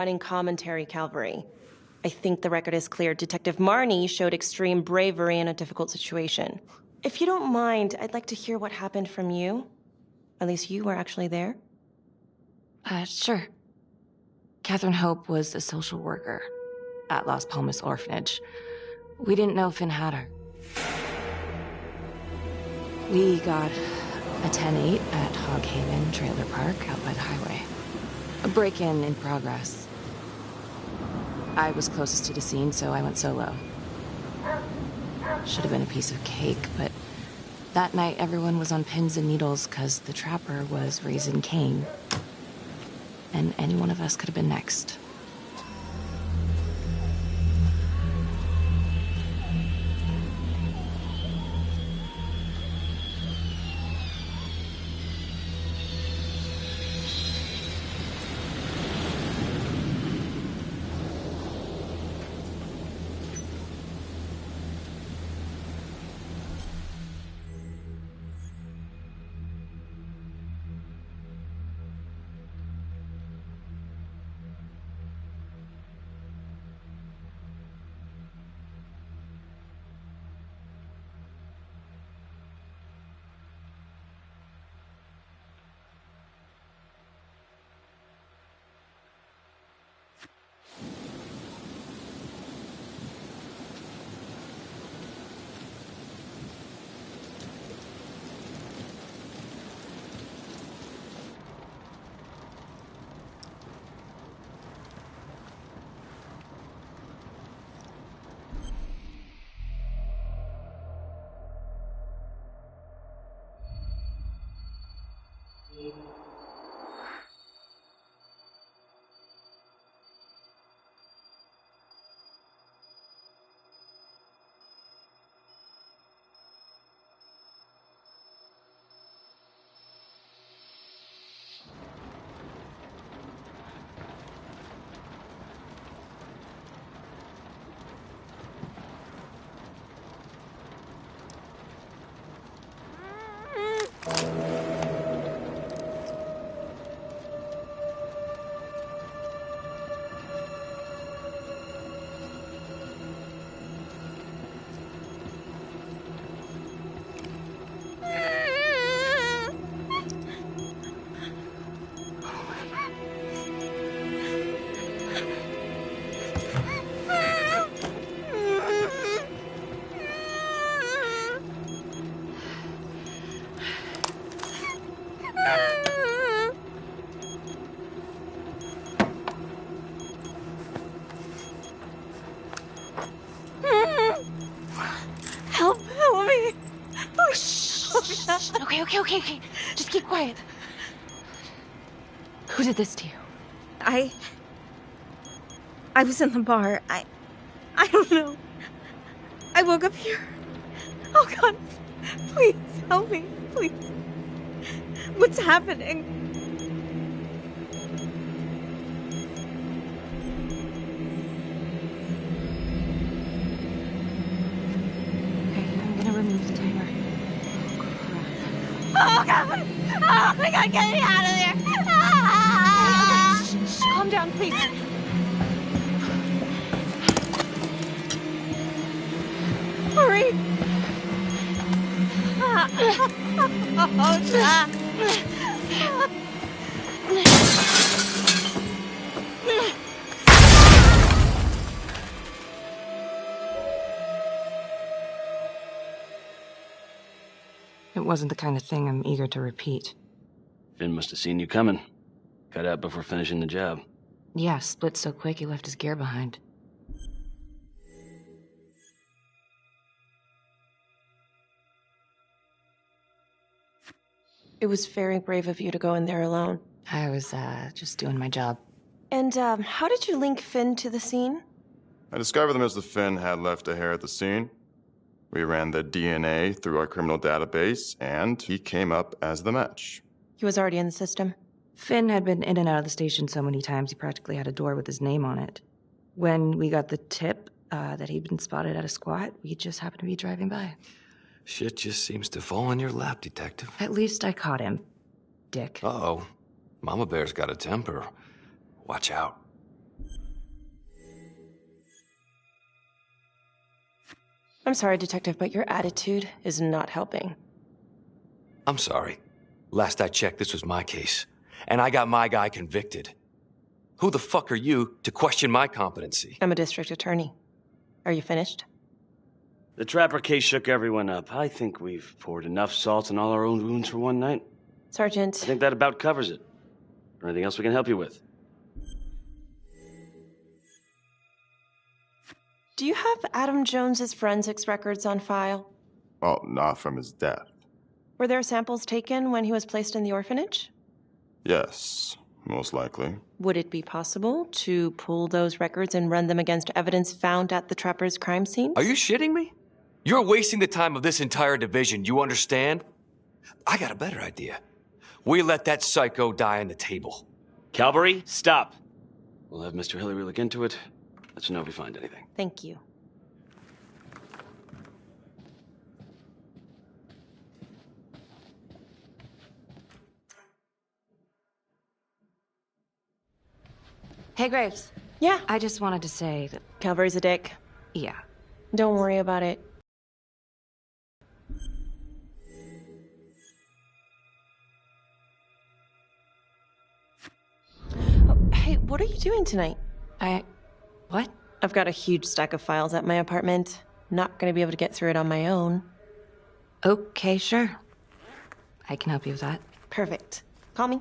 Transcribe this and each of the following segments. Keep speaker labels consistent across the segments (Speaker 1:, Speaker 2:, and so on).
Speaker 1: running commentary cavalry. I think the record is clear. Detective Marnie showed extreme bravery in a difficult situation. If you don't mind, I'd like to hear what happened from you. At least you were actually there.
Speaker 2: Sure. Catherine Hope was a social worker at Las Palmas Orphanage. We didn't know Finn had her. We got a 10-8 at Hog Haven Trailer Park out by the highway. A break-in in progress. I was closest to the scene, so I went solo. Should have been a piece of cake, but that night everyone was on pins and needles because the trapper was raising Cain. And any one of us could have been next.
Speaker 1: Help me!
Speaker 2: Okay. Just keep quiet. Who did this to you?
Speaker 1: I was in the bar. I don't know. I woke up here. Oh God, please help me, please. What's happening?
Speaker 2: Okay, I'm gonna remove the timer.
Speaker 1: Oh God! Oh my God, get me out of there!
Speaker 2: Okay, shh, calm down, please.
Speaker 1: Hurry!
Speaker 2: It wasn't the kind of thing I'm eager to repeat.
Speaker 3: Finn must have seen you coming. Got out before finishing the job.
Speaker 2: Yeah, split so quick he left his gear behind.
Speaker 1: It was very brave of you to go in there alone.
Speaker 2: I was, just doing my job.
Speaker 1: And, how did you link Finn to the scene?
Speaker 4: I discovered that Mr. Finn had left a hair at the scene. We ran the DNA through our criminal database, and he came up as the match.
Speaker 1: He was already in the system.
Speaker 2: Finn had been in and out of the station so many times he practically had a door with his name on it. When we got the tip that he'd been spotted at a squat, we just happened to be driving by.
Speaker 5: Shit just seems to fall in your lap, Detective.
Speaker 2: At least I caught him, dick.
Speaker 5: Uh-oh. Mama Bear's got a temper. Watch out.
Speaker 1: I'm sorry, Detective, but your attitude is not helping.
Speaker 5: I'm sorry. Last I checked, this was my case. And I got my guy convicted. Who the fuck are you to question my competency?
Speaker 1: I'm a district attorney. Are you finished?
Speaker 3: The Trapper case shook everyone up. I think we've poured enough salt in all our own wounds for one night.
Speaker 1: Sergeant.
Speaker 3: I think that about covers it. Or anything else we can help you with?
Speaker 1: Do you have Adam Jones's forensics records on file?
Speaker 4: Well, not from his death.
Speaker 1: Were there samples taken when he was placed in the orphanage?
Speaker 4: Yes, most likely.
Speaker 1: Would it be possible to pull those records and run them against evidence found at the Trapper's crime scene?
Speaker 5: Are you shitting me? You're wasting the time of this entire division, you understand? I got a better idea. We let that psycho die on the table.
Speaker 3: Calvary, stop. We'll have Mr. Hillary look into it. Let you know if we find anything.
Speaker 1: Thank you.
Speaker 2: Hey, Graves.
Speaker 1: Yeah.
Speaker 2: I just wanted to say that,
Speaker 1: Calvary's a dick.
Speaker 2: yeah.
Speaker 1: Don't worry about it. Oh, hey, what are you doing tonight?
Speaker 2: What?
Speaker 1: I've got a huge stack of files at my apartment. Not gonna be able to get through it on my own.
Speaker 2: Okay, sure. I can help you with that.
Speaker 1: Perfect. Call me.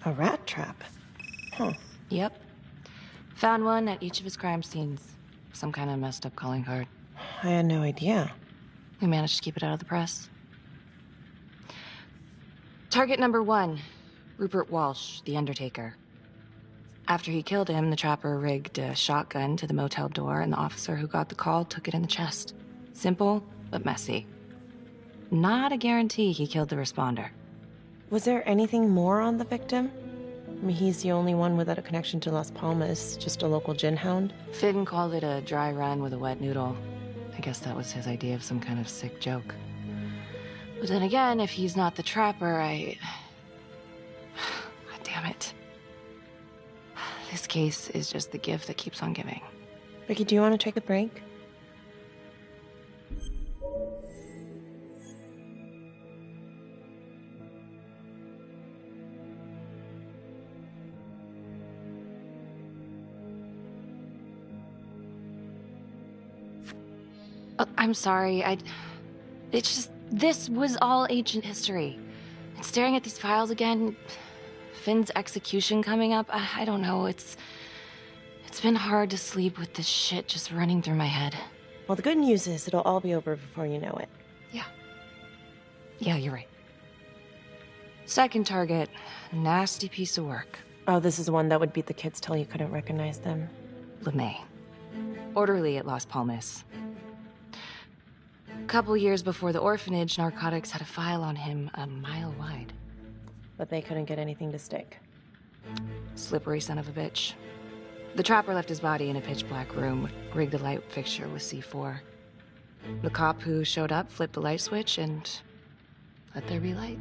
Speaker 1: A rat trap? Huh.
Speaker 2: Yep. Found one at each of his crime scenes. Some kind of messed up calling card.
Speaker 1: I had no idea.
Speaker 2: We managed to keep it out of the press. Target number 1, Rupert Walsh, the Undertaker. After he killed him, the Trapper rigged a shotgun to the motel door, and the officer who got the call took it in the chest. Simple, but messy. Not a guarantee he killed the responder.
Speaker 1: Was there anything more on the victim? I mean, he's the only one without a connection to Las Palmas, just a local gin hound.
Speaker 2: Finn called it a dry run with a wet noodle. I guess that was his idea of some kind of sick joke. But then again, if he's not the Trapper, God damn it. This case is just the gift that keeps on giving.
Speaker 1: Ricky, do you want to take a break?
Speaker 2: I'm sorry, it's just, this was all ancient history. And staring at these files again, Finn's execution coming up, I don't know, it's been hard to sleep with this shit just running through my head.
Speaker 1: Well, the good news is it'll all be over before you know it.
Speaker 2: Yeah, you're right. Second target, nasty piece of work.
Speaker 1: Oh, this is one that would beat the kids till you couldn't recognize them.
Speaker 2: LeMay. Orderly at Las Palmas. A couple years before the orphanage, narcotics had a file on him a mile wide.
Speaker 1: But they couldn't get anything to stick.
Speaker 2: Slippery son of a bitch. The Trapper left his body in a pitch-black room, rigged the light fixture with C4. The cop who showed up flipped the light switch and let there be light.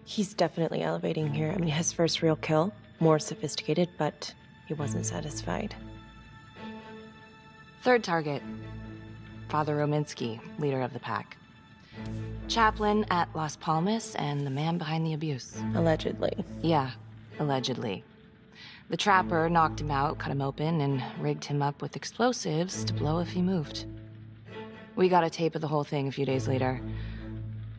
Speaker 1: He's definitely elevating here. I mean, his first real kill, more sophisticated, but he wasn't satisfied.
Speaker 2: Third target, Father Rominsky, leader of the pack. Chaplain at Las Palmas and the man behind the abuse.
Speaker 1: Allegedly.
Speaker 2: Yeah, allegedly. The Trapper knocked him out, cut him open, and rigged him up with explosives to blow if he moved. We got a tape of the whole thing a few days later.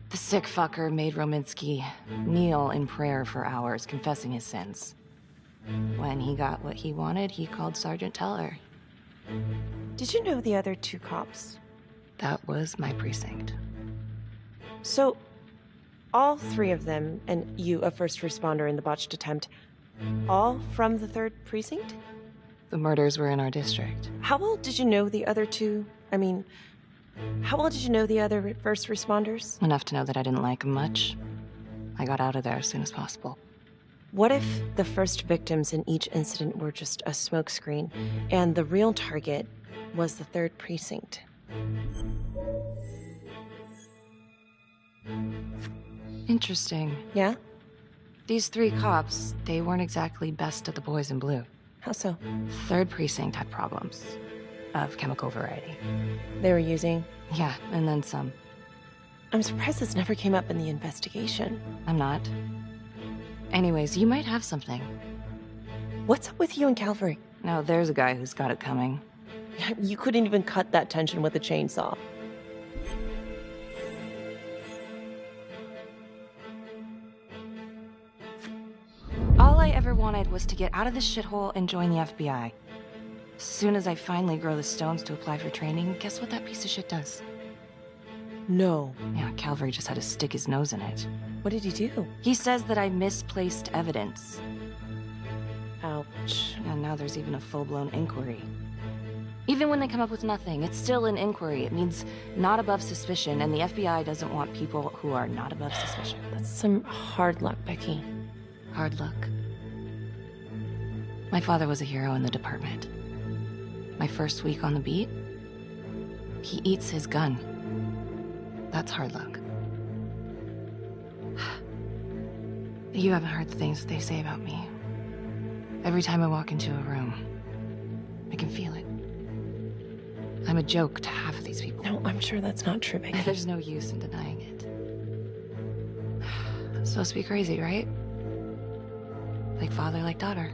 Speaker 2: The sick fucker made Rominsky kneel in prayer for hours, confessing his sins. When he got what he wanted, he called Sergeant Teller.
Speaker 1: Did you know the other two cops?
Speaker 2: That was my precinct.
Speaker 1: So, all three of them, and you, a first responder in the botched attempt, all from the 3rd precinct?
Speaker 2: The murders were in our district.
Speaker 1: How well did you know the other two? I mean, how well did you know the other first responders?
Speaker 2: Enough to know that I didn't like them much. I got out of there as soon as possible.
Speaker 1: What if the first victims in each incident were just a smokescreen, and the real target was the 3rd precinct?
Speaker 2: Interesting.
Speaker 1: Yeah?
Speaker 2: These 3 cops, they weren't exactly best of the boys in blue.
Speaker 1: How so?
Speaker 2: 3rd precinct had problems. Of chemical variety.
Speaker 1: They were using?
Speaker 2: Yeah, and then some.
Speaker 1: I'm surprised this never came up in the investigation.
Speaker 2: I'm not. Anyways, you might have something.
Speaker 1: What's up with you and Calvary?
Speaker 2: Now, there's a guy who's got it coming.
Speaker 1: You couldn't even cut that tension with a chainsaw.
Speaker 2: All I ever wanted was to get out of this shithole and join the FBI. As soon as I finally grow the stones to apply for training, guess what that piece of shit does?
Speaker 1: No.
Speaker 2: Yeah, Calvary just had to stick his nose in it.
Speaker 1: What did he do?
Speaker 2: He says that I misplaced evidence.
Speaker 1: Ouch.
Speaker 2: And now there's even a full-blown inquiry. Even when they come up with nothing, it's still an inquiry. It means not above suspicion, and the FBI doesn't want people who are not above suspicion.
Speaker 1: That's some hard luck, Becky.
Speaker 2: Hard luck. My father was a hero in the department. My first week on the beat, he eats his gun. That's hard luck. You haven't heard the things that they say about me. Every time I walk into a room, I can feel it. I'm a joke to half of these people.
Speaker 1: No, I'm sure that's not true, Becky.
Speaker 2: There's no use in denying it. I'm supposed to be crazy, right? Like father, like daughter.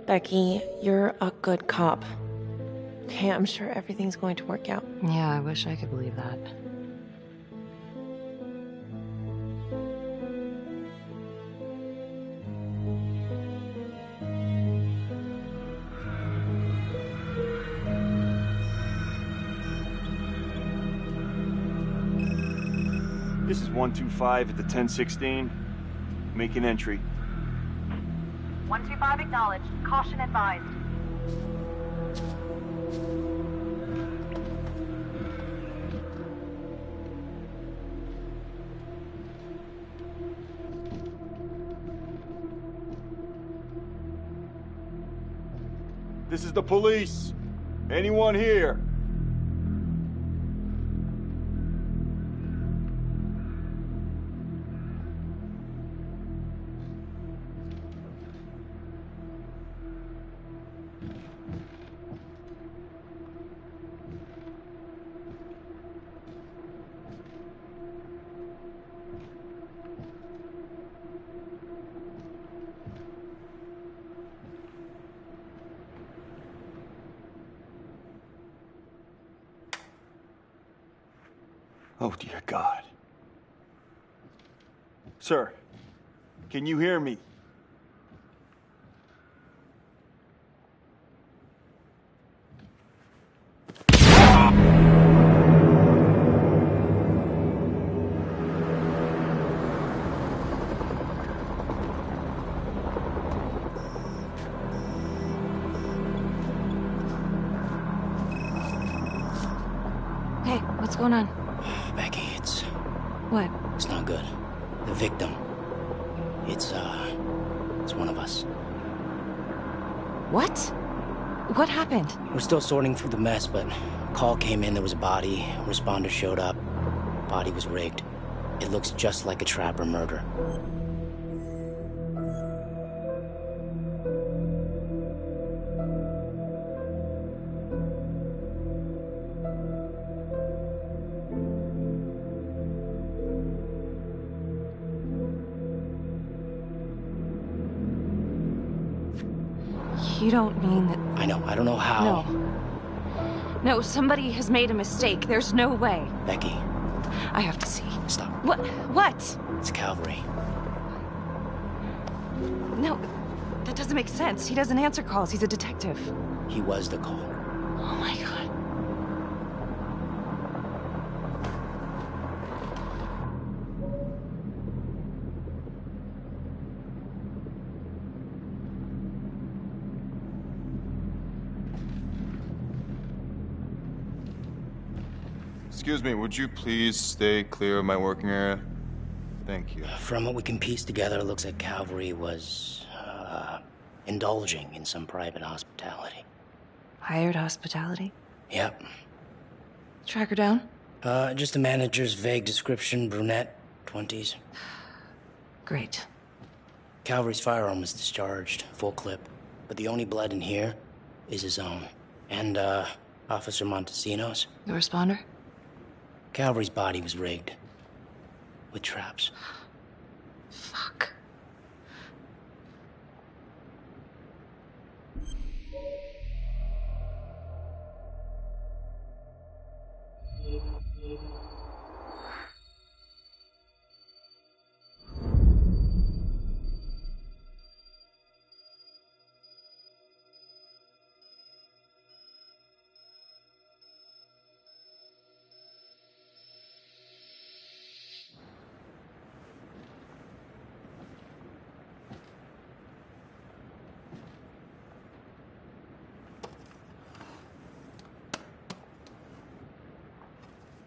Speaker 1: Becky, you're a good cop. Okay, I'm sure everything's going to work out.
Speaker 2: Yeah, I wish I could believe that.
Speaker 6: This is 125 at the 1016. Make an entry.
Speaker 7: 125 acknowledged. Caution advised.
Speaker 6: This is the police. Anyone here? Oh, dear God. Sir, can you hear me?
Speaker 2: Hey, what's going on?
Speaker 8: Becky, it's
Speaker 2: What?
Speaker 8: not good. The victim. It's one of us.
Speaker 2: What? What happened?
Speaker 8: We're still sorting through the mess, but a call came in, there was a body. Responder showed up. Body was rigged. It looks just like a trapper murder.
Speaker 2: You don't mean that...
Speaker 8: I know, I don't know how.
Speaker 2: No. No, somebody has made a mistake. There's no way.
Speaker 8: Becky,
Speaker 2: I have to see.
Speaker 8: stop.
Speaker 2: What? What?
Speaker 8: It's Calvary.
Speaker 2: No, that doesn't make sense. He doesn't answer calls. He's a detective.
Speaker 8: He was the call.
Speaker 2: Oh my God.
Speaker 4: Excuse me, would you please stay clear of my working area? Thank you.
Speaker 8: From what we can piece together, it looks like Calvary was indulging in some private hospitality.
Speaker 2: Hired hospitality?
Speaker 8: Yep.
Speaker 2: Track her down?
Speaker 8: Just the manager's vague description, brunette, 20s.
Speaker 2: Great.
Speaker 8: Calvary's firearm was discharged, full clip. But the only blood in here is his own. And, Officer Montesino's.
Speaker 2: The responder?
Speaker 8: Calvary's body was rigged. With traps.
Speaker 2: Fuck.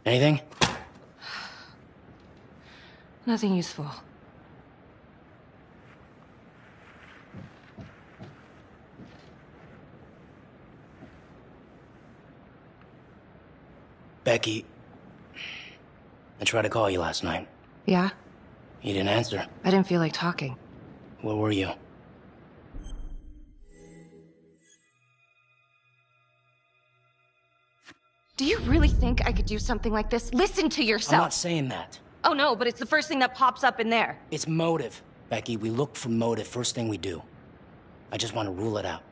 Speaker 8: Anything?
Speaker 2: Nothing useful.
Speaker 8: Becky, I tried to call you last night.
Speaker 2: Yeah?
Speaker 8: You didn't answer.
Speaker 2: I didn't feel like talking.
Speaker 8: Where were you?
Speaker 2: Do you really think I could do something like this? Listen to yourself!
Speaker 8: I'm not saying that.
Speaker 2: Oh no, but it's the first thing that pops up in there.
Speaker 8: It's motive. Becky, we look for motive first thing we do. I just want to rule it out.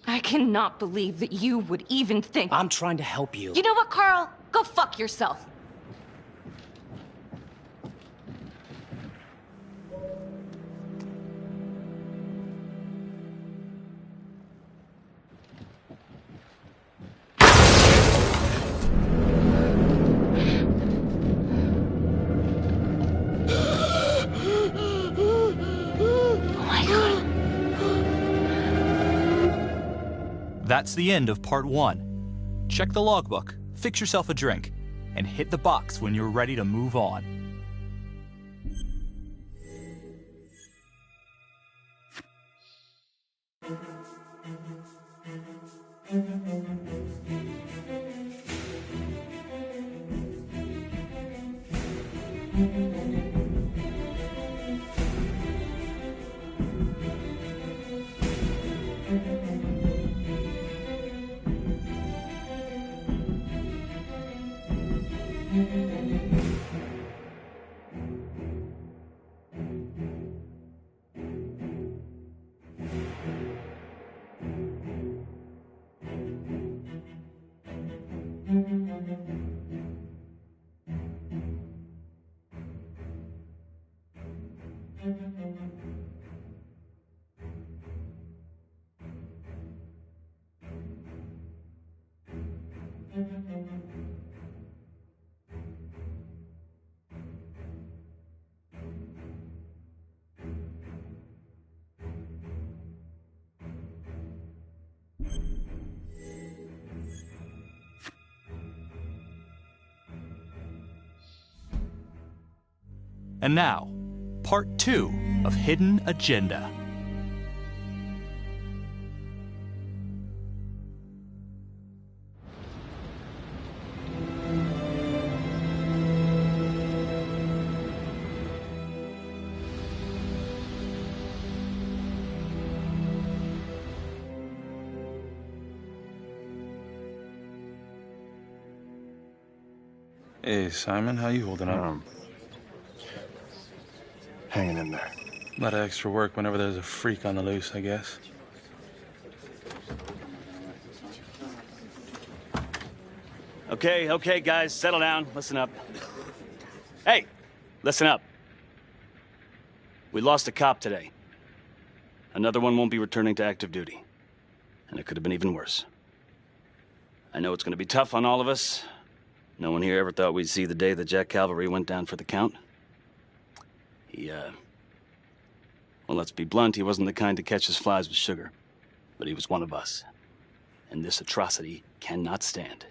Speaker 2: I cannot believe that you would even think...
Speaker 8: I'm trying to help you.
Speaker 2: You know what, Carl? Go fuck yourself.
Speaker 9: That's the end of part 1. Check the logbook, fix yourself a drink, and hit the box when you're ready to move on. And now, part 2 of Hidden Agenda.
Speaker 10: Hey, Simon, how you holding up?
Speaker 4: Hanging in there.
Speaker 10: A lot of extra work whenever there's a freak on the loose, I guess.
Speaker 3: Okay, guys, settle down. Listen up. Hey, listen up. We lost a cop today. Another one won't be returning to active duty. And it could have been even worse. I know it's going to be tough on all of us. No one here ever thought we'd see the day that Jack Calvary went down for the count. Well, let's be blunt, he wasn't the kind to catch his flies with sugar. But he was one of us. and this atrocity cannot stand.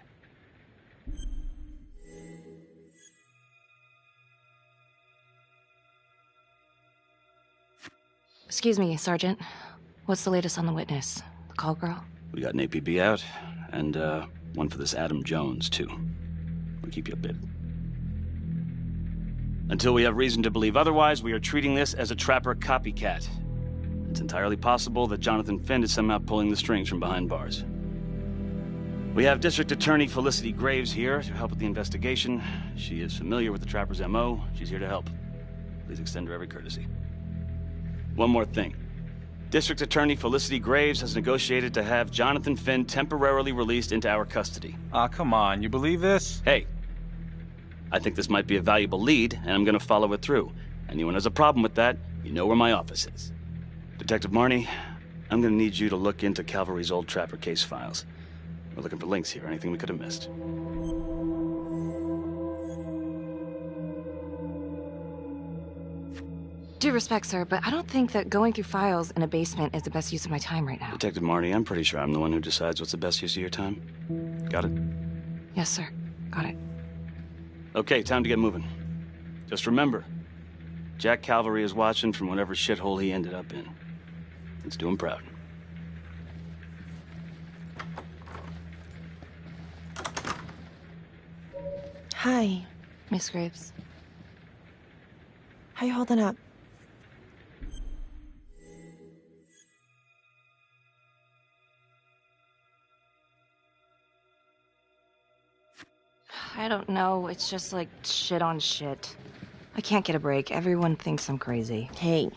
Speaker 2: Excuse me, Sergeant. What's the latest on the witness? The call girl?
Speaker 3: We got an APB out, and one for this Adam Jones, too. We'll keep you updated. Until we have reason to believe otherwise, we are treating this as a trapper copycat. It's entirely possible that Jonathan Finn is somehow pulling the strings from behind bars. We have District Attorney Felicity Graves here to help with the investigation. She is familiar with the trapper's MO. She's here to help. Please extend her every courtesy. One more thing. District Attorney Felicity Graves has negotiated to have Jonathan Finn temporarily released into our custody.
Speaker 10: Ah, come on. You believe this?
Speaker 3: Hey, I think this might be a valuable lead, and I'm gonna follow it through. Anyone has a problem with that, you know where my office is. Detective Marnie, I'm gonna need you to look into Calvary's old trapper case files. We're looking for links here, anything we could have missed.
Speaker 2: Due respect, sir, but I don't think that going through files in a basement is the best use of my time right now.
Speaker 3: Detective Marnie, I'm pretty sure I'm the one who decides what's the best use of your time. Got it?
Speaker 2: Yes, sir. Got it.
Speaker 3: Okay, time to get moving. Just remember, Jack Calvary is watching from whatever shithole he ended up in. Let's do him proud.
Speaker 1: Hi.
Speaker 2: Miss Graves.
Speaker 1: How you holding up?
Speaker 2: I don't know. It's just like shit on shit. I can't get a break. Everyone thinks I'm crazy.
Speaker 1: Hey,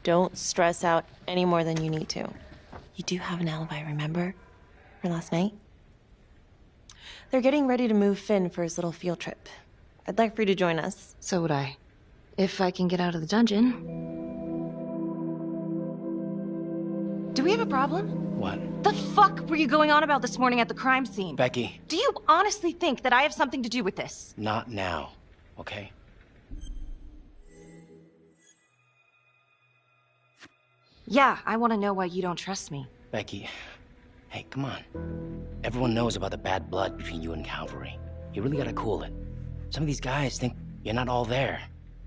Speaker 1: don't stress out any more than you need to. You do have an alibi, remember? For last night? They're getting ready to move Finn for his little field trip. I'd like for you to join us.
Speaker 2: So would I. If I can get out of the dungeon. Do we have a problem?
Speaker 8: What?
Speaker 2: The fuck were you going on about this morning at the crime scene?
Speaker 8: Becky.
Speaker 2: Do you honestly think that I have something to do with this?
Speaker 8: Not now, okay?
Speaker 2: Yeah, I want to know why you don't trust me.
Speaker 8: Becky, hey, come on. Everyone knows about the bad blood between you and Calvary. You really gotta cool it. Some of these guys think you're not all there.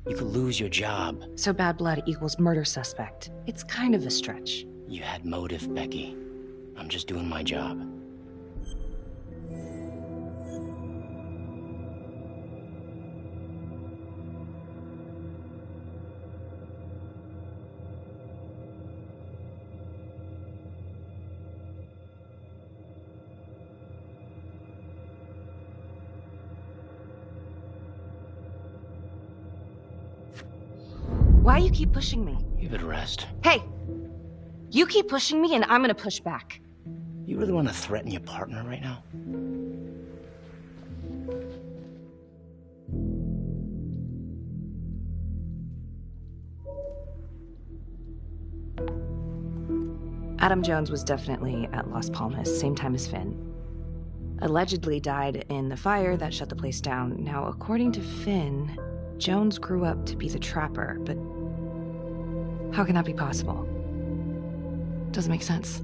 Speaker 8: You could lose your job.
Speaker 2: So bad blood equals murder suspect. It's kind of a stretch.
Speaker 8: You had motive, Becky. I'm just doing my job.
Speaker 2: Why you keep pushing me?
Speaker 8: You could rest.
Speaker 2: Hey! You keep pushing me and I'm gonna push back.
Speaker 8: You really want to threaten your partner right now?
Speaker 2: Adam Jones was definitely at Las Palmas, same time as Finn. Allegedly died in the fire that shut the place down. Now, according to Finn, Jones grew up to be the trapper, but how can that be possible? Doesn't make sense.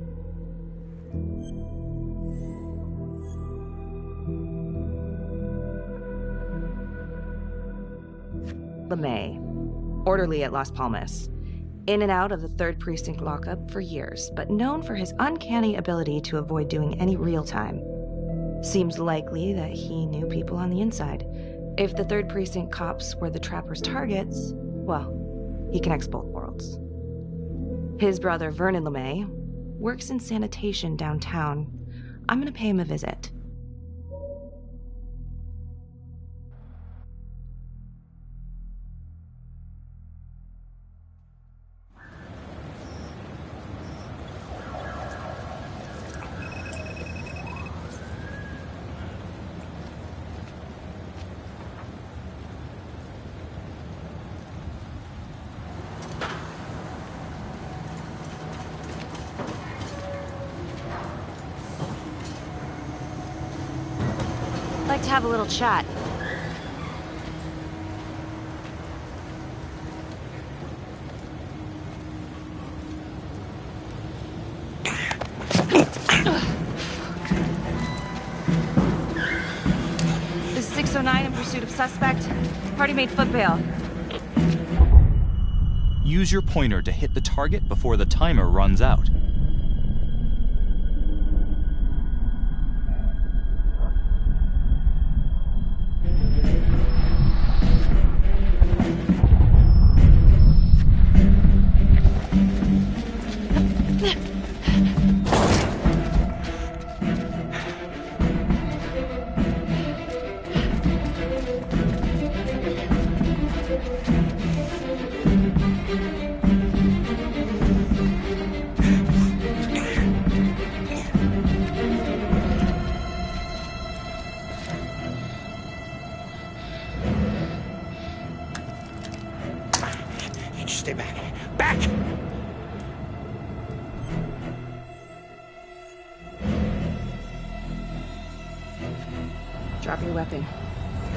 Speaker 2: LeMay, orderly at Las Palmas. In and out of the 3rd Precinct lockup for years, but known for his uncanny ability to avoid doing any real time. Seems likely that he knew people on the inside. If the 3rd Precinct cops were the trapper's targets, well, he connects both worlds. His brother, Vernon LeMay, works in sanitation downtown. I'm gonna pay him a visit. Like to have a little chat. 609 in pursuit of suspect. Party made foot bail.
Speaker 9: Use your pointer to hit the target before the timer runs out.
Speaker 8: Stay back. Back!
Speaker 2: Drop your weapon.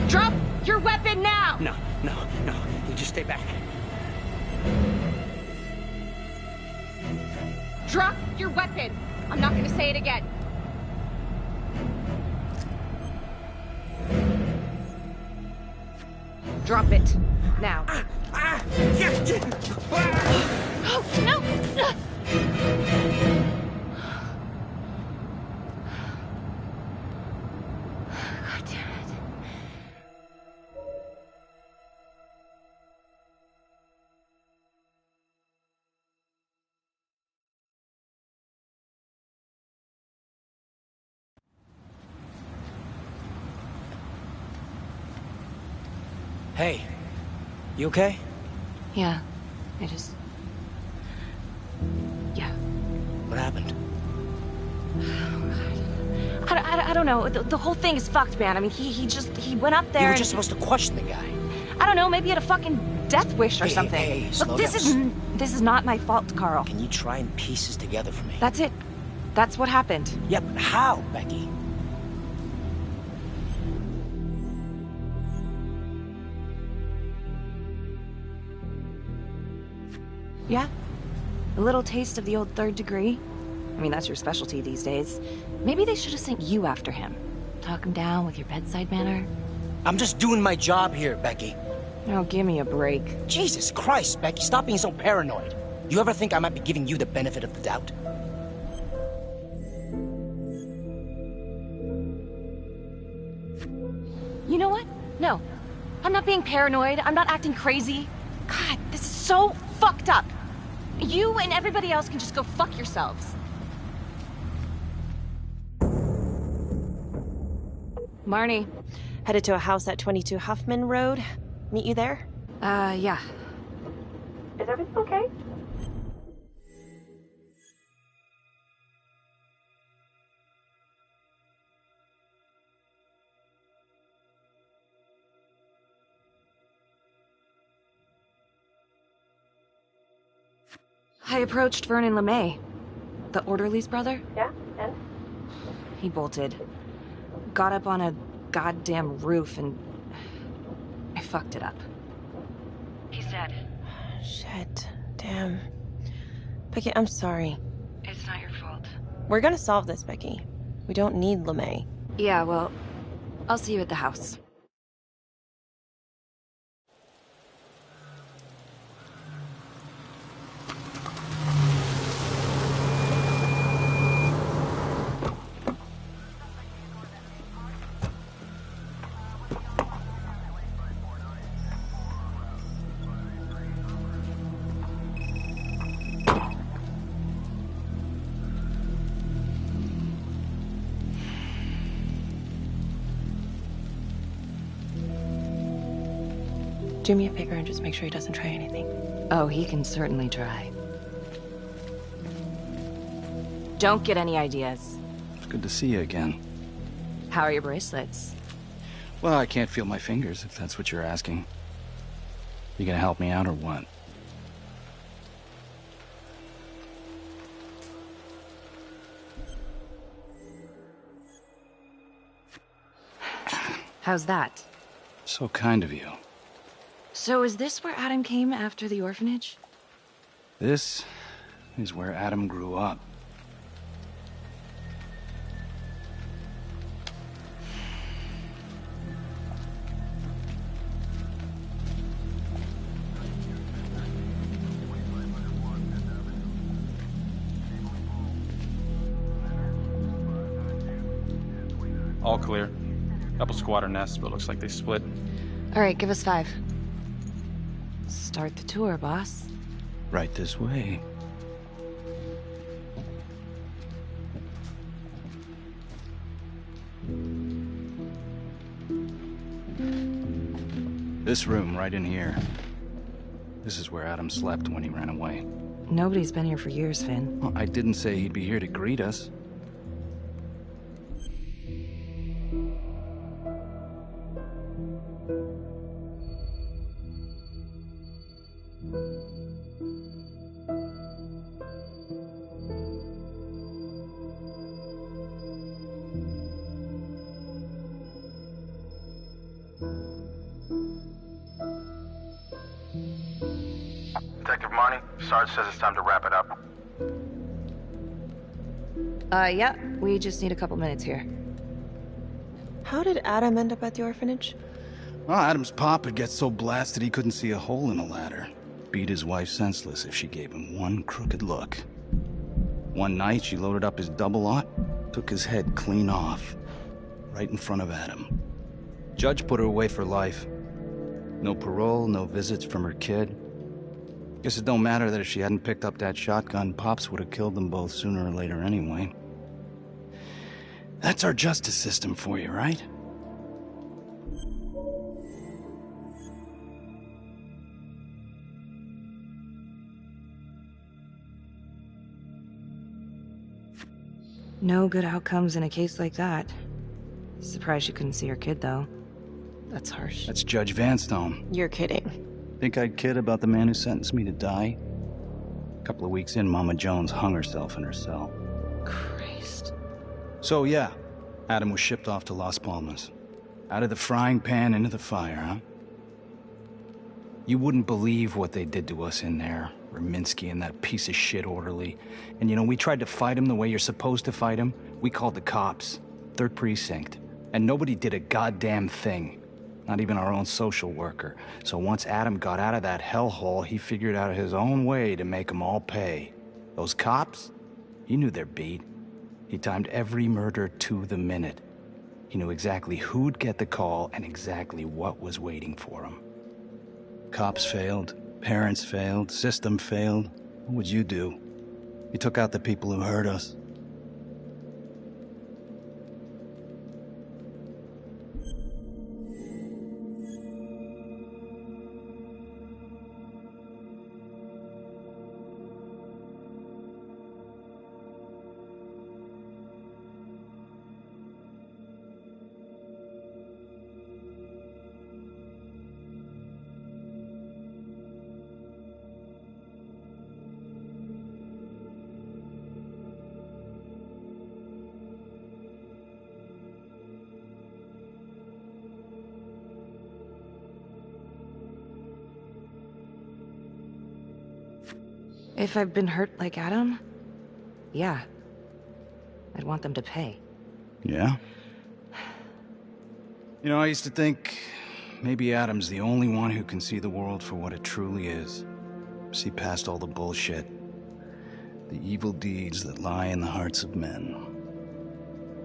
Speaker 2: Drop your weapon now!
Speaker 8: No. You just stay back.
Speaker 2: Drop your weapon! I'm not gonna say it again. Drop it. Now. Oh, no! God damn it.
Speaker 8: Hey, you okay?
Speaker 2: Yeah, I just... Yeah.
Speaker 8: What happened?
Speaker 2: I don't know. The whole thing is fucked, man. I mean, he went up there.
Speaker 8: You were
Speaker 2: and...
Speaker 8: just supposed to question the guy.
Speaker 2: I don't know. Maybe he had a fucking death wish or something.
Speaker 8: Hey,
Speaker 2: Look,
Speaker 8: slow
Speaker 2: this is not my fault, Carl.
Speaker 8: Can you try and piece this together for me?
Speaker 2: That's it. That's what happened.
Speaker 8: Yeah, but how, Becky?
Speaker 2: Yeah. A little taste of the old third degree. I mean, that's your specialty these days. Maybe they should have sent you after him. Talk him down with your bedside manner.
Speaker 8: I'm just doing my job here, Becky.
Speaker 2: Oh, give me a break.
Speaker 8: Jesus Christ, Becky, stop being so paranoid. You ever think I might be giving you the benefit of the doubt?
Speaker 2: You know what? No. I'm not being paranoid. I'm not acting crazy. God, this is so fucked up. You and everybody else can just go fuck yourselves. Marnie.
Speaker 1: Headed to a house at 22 Huffman Road. Meet you there?
Speaker 2: Yeah.
Speaker 1: Is everything okay?
Speaker 2: I approached Vernon LeMay, the orderly's brother.
Speaker 1: Yeah, and?
Speaker 2: He bolted. Got up on a goddamn roof and... I fucked it up. He's dead.
Speaker 1: Shit. Damn. Becky, I'm sorry.
Speaker 2: It's not your fault.
Speaker 1: We're gonna solve this, Becky. We don't need LeMay.
Speaker 2: Yeah, well, I'll see you at the house.
Speaker 1: Do me a favor and just make sure he doesn't try anything.
Speaker 2: Oh, he can certainly try. Don't get any ideas.
Speaker 10: It's good to see you again.
Speaker 2: How are your bracelets?
Speaker 10: Well, I can't feel my fingers, if that's what you're asking. You gonna help me out or what?
Speaker 2: How's that?
Speaker 10: So kind of you.
Speaker 2: So is this where Adam came after the orphanage?
Speaker 10: This is where Adam grew up. All clear. Couple squatter nests, but looks like they split.
Speaker 2: All right, give us 5. Start the tour, boss.
Speaker 10: Right this way. This room, right in here. This is where Adam slept when he ran away.
Speaker 2: Nobody's been here for years, Finn.
Speaker 10: Well, I didn't say he'd be here to greet us.
Speaker 11: Detective Marnie, Sarge says it's time to wrap it up.
Speaker 2: Yeah, we just need a couple minutes here.
Speaker 1: How did Adam end up at the orphanage?
Speaker 10: Well, Adam's pop would get so blasted he couldn't see a hole in a ladder. Beat his wife senseless if she gave him one crooked look. One night, she loaded up his double-aught, took his head clean off, right in front of Adam. Judge put her away for life. No parole, no visits from her kid. Guess it don't matter that if she hadn't picked up that shotgun, Pops would have killed them both sooner or later anyway. That's our justice system for you, right?
Speaker 2: No good outcomes in a case like that. Surprised she couldn't see her kid, though. That's harsh.
Speaker 10: That's Judge Vanstone.
Speaker 1: You're kidding.
Speaker 10: Think I'd kid about the man who sentenced me to die? A couple of weeks in, Mama Jones hung herself in her cell.
Speaker 2: Christ.
Speaker 10: So yeah, Adam was shipped off to Las Palmas. Out of the frying pan into the fire, huh? You wouldn't believe what they did to us in there. Raminsky and that piece of shit orderly. And you know, we tried to fight him the way you're supposed to fight him. We called the cops. 3rd Precinct. And nobody did a goddamn thing. Not even our own social worker. So once Adam got out of that hellhole, he figured out his own way to make them all pay. Those cops? He knew their beat. He timed every murder to the minute. He knew exactly who'd get the call and exactly what was waiting for him. Cops failed. Parents failed. System failed. What would you do? You took out the people who hurt us.
Speaker 2: If I've been hurt like Adam, yeah. I'd want them to pay.
Speaker 10: Yeah? You know, I used to think maybe Adam's the only one who can see the world for what it truly is. See past all the bullshit. The evil deeds that lie in the hearts of men.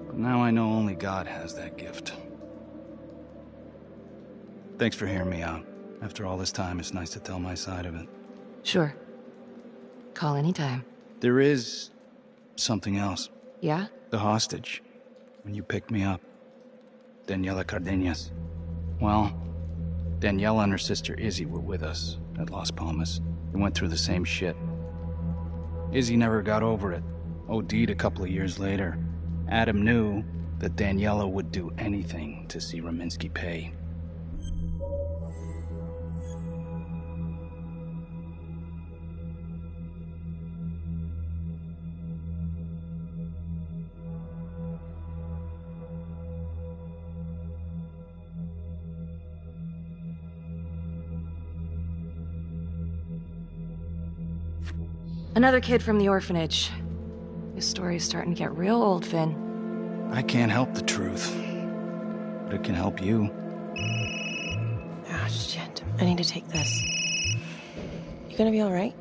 Speaker 10: But now I know only God has that gift. Thanks for hearing me out. After all this time, it's nice to tell my side of it.
Speaker 2: Sure. Call anytime.
Speaker 10: There is something else.
Speaker 2: Yeah?
Speaker 10: The hostage. When you picked me up. Daniela Cardenas. Well, Daniela and her sister Izzy were with us at Las Palmas. We went through the same shit. Izzy never got over it. OD'd a couple of years later. Adam knew that Daniela would do anything to see Raminsky pay.
Speaker 2: Another kid from the orphanage. This story's starting to get real old, Finn.
Speaker 10: I can't help the truth, but it can help you.
Speaker 1: Ah, shit. I need to take this. You gonna be alright?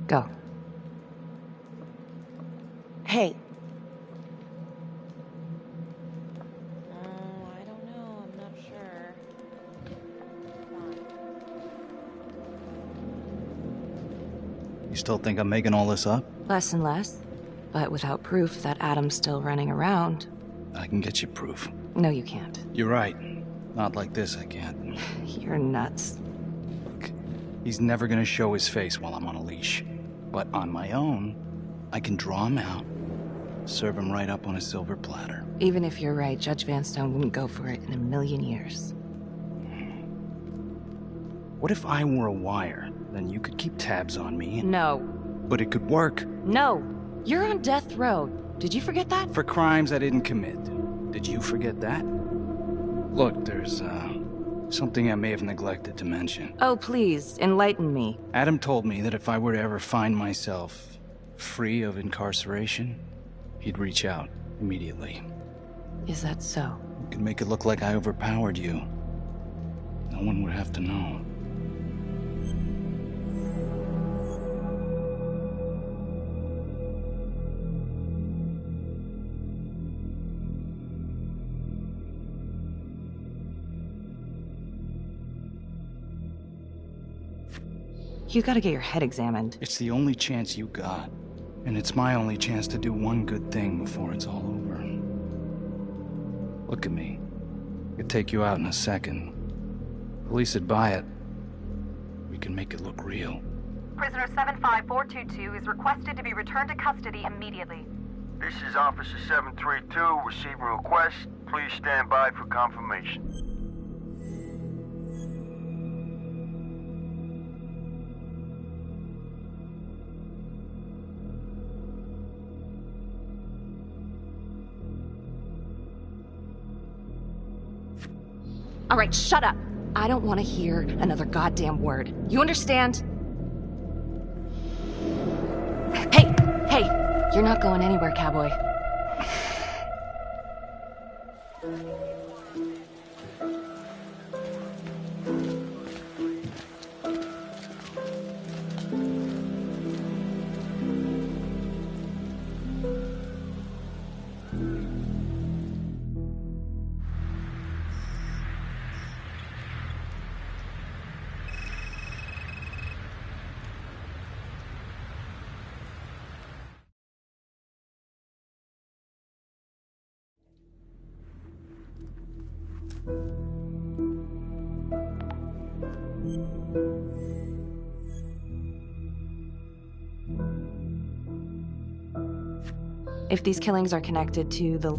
Speaker 2: Go.
Speaker 1: Hey. I don't know. I'm not sure.
Speaker 10: You still think I'm making all this up?
Speaker 2: Less and less. But without proof that Adam's still running around...
Speaker 10: I can get you proof.
Speaker 2: No, you can't.
Speaker 10: You're right. Not like this, I can't.
Speaker 2: You're nuts.
Speaker 10: Look, he's never gonna show his face while I'm on a leash. But on my own, I can draw him out, serve him right up on a silver platter.
Speaker 2: Even if you're right, Judge Vanstone wouldn't go for it in a million years.
Speaker 10: What if I were a wire? Then you could keep tabs on me and...
Speaker 2: No.
Speaker 10: But it could work.
Speaker 2: No. You're on death row. Did you forget that?
Speaker 10: For crimes I didn't commit. Did you forget that? Look, there's, something I may have neglected to mention.
Speaker 2: Oh, please, enlighten me.
Speaker 10: Adam told me that if I were to ever find myself free of incarceration, he'd reach out immediately.
Speaker 2: Is that so?
Speaker 10: You could make it look like I overpowered you. No one would have to know.
Speaker 2: You gotta get your head examined.
Speaker 10: It's the only chance you got. And it's my only chance to do one good thing before it's all over. Look at me. I could take you out in a second. Police would buy it. We can make it look real.
Speaker 7: Prisoner 75422 is requested to be returned to custody immediately.
Speaker 11: This is Officer 732 receiving request. Please stand by for confirmation.
Speaker 2: All right, shut up. I don't want to hear another goddamn word. You understand? Hey, hey, you're not going anywhere, cowboy. If these killings are connected to the